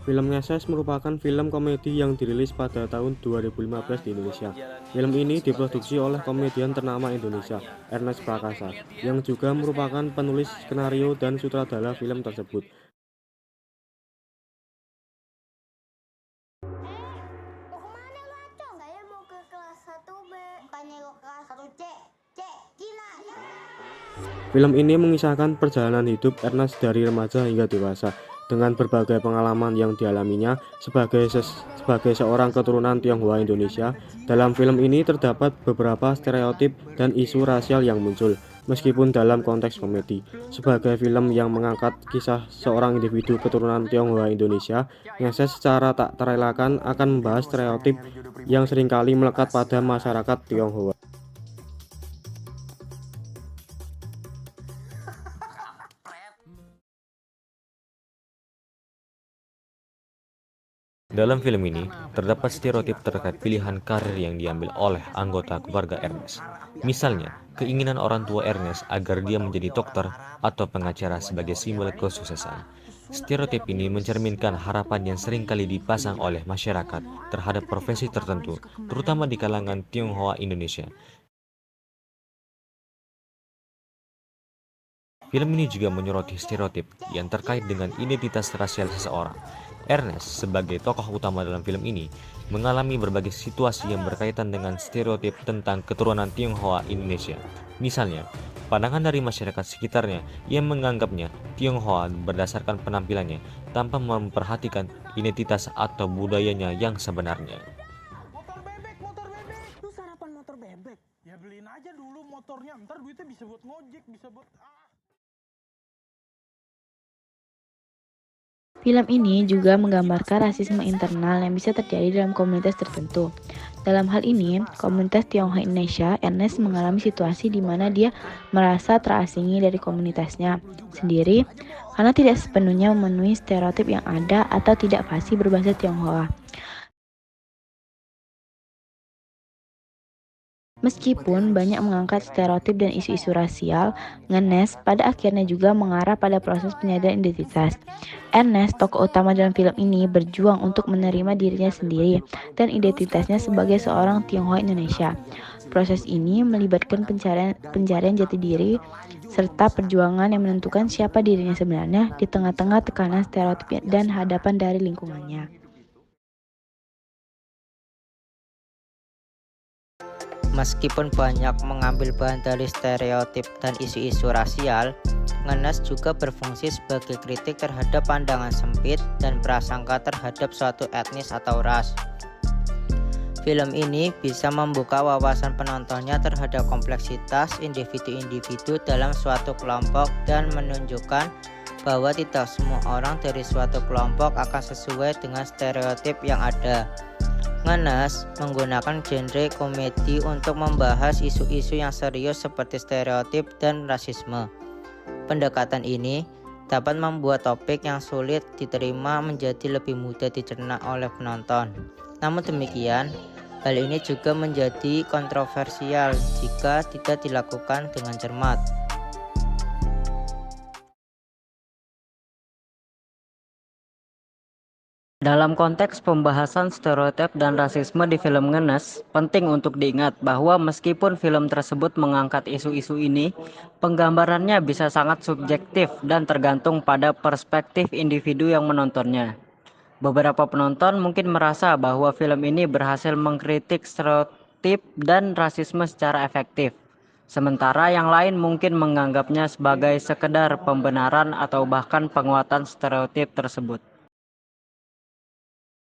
Film Ngeses merupakan film komedi yang dirilis pada tahun 2015 di Indonesia. Film ini diproduksi oleh komedian ternama Indonesia, Ernest Prakasa, yang juga merupakan penulis skenario dan sutradara film tersebut. Mau kemana lu, Acong? Saya mau ke kelas 1B. Bukannya ke kelas 1C. C, Cina. Film ini mengisahkan perjalanan hidup Ernest dari remaja hingga dewasa, dengan berbagai pengalaman yang dialaminya sebagai seorang keturunan Tionghoa Indonesia. Dalam film ini terdapat beberapa stereotip dan isu rasial yang muncul, meskipun dalam konteks komedi. Sebagai film yang mengangkat kisah seorang individu keturunan Tionghoa Indonesia, Ngeses secara tak terelakkan akan membahas stereotip yang seringkali melekat pada masyarakat Tionghoa. Dalam film ini, terdapat stereotip terkait pilihan karir yang diambil oleh anggota keluarga Ernest. Misalnya, keinginan orang tua Ernest agar dia menjadi dokter atau pengacara sebagai simbol kesuksesan. Stereotip ini mencerminkan harapan yang seringkali dipasang oleh masyarakat terhadap profesi tertentu, terutama di kalangan Tionghoa Indonesia. Film ini juga menyoroti stereotip yang terkait dengan identitas rasial seseorang. Ernest, sebagai tokoh utama dalam film ini, mengalami berbagai situasi yang berkaitan dengan stereotip tentang keturunan Tionghoa Indonesia. Misalnya, pandangan dari masyarakat sekitarnya yang menganggapnya Tionghoa berdasarkan penampilannya tanpa memperhatikan identitas atau budayanya yang sebenarnya. Motor bebek, lu sarapan motor bebek? Ya beliin aja dulu motornya, ntar duitnya bisa buat ngojek, bisa buat Film ini juga menggambarkan rasisme internal yang bisa terjadi dalam komunitas tertentu. Dalam hal ini, komunitas Tionghoa Indonesia, Ernest mengalami situasi di mana dia merasa terasingi dari komunitasnya sendiri karena tidak sepenuhnya memenuhi stereotip yang ada atau tidak fasih berbahasa Tionghoa. Meskipun banyak mengangkat stereotip dan isu-isu rasial, Ngenes pada akhirnya juga mengarah pada proses penyadaran identitas. Ernest, tokoh utama dalam film ini, berjuang untuk menerima dirinya sendiri dan identitasnya sebagai seorang Tionghoa Indonesia. Proses ini melibatkan pencarian jati diri serta perjuangan yang menentukan siapa dirinya sebenarnya di tengah-tengah tekanan stereotip dan hadapan dari lingkungannya. Meskipun banyak mengambil bahan dari stereotip dan isu-isu rasial, Ngenes juga berfungsi sebagai kritik terhadap pandangan sempit dan prasangka terhadap suatu etnis atau ras. Film ini bisa membuka wawasan penontonnya terhadap kompleksitas individu-individu dalam suatu kelompok dan menunjukkan bahwa tidak semua orang dari suatu kelompok akan sesuai dengan stereotip yang ada. Ngenes menggunakan genre komedi untuk membahas isu-isu yang serius seperti stereotip dan rasisme. Pendekatan ini dapat membuat topik yang sulit diterima menjadi lebih mudah dicerna oleh penonton. Namun demikian, hal ini juga menjadi kontroversial jika tidak dilakukan dengan cermat. Dalam konteks pembahasan stereotip dan rasisme di film Ngenes, penting untuk diingat bahwa meskipun film tersebut mengangkat isu-isu ini, penggambarannya bisa sangat subjektif dan tergantung pada perspektif individu yang menontonnya. Beberapa penonton mungkin merasa bahwa film ini berhasil mengkritik stereotip dan rasisme secara efektif, sementara yang lain mungkin menganggapnya sebagai sekedar pembenaran atau bahkan penguatan stereotip tersebut.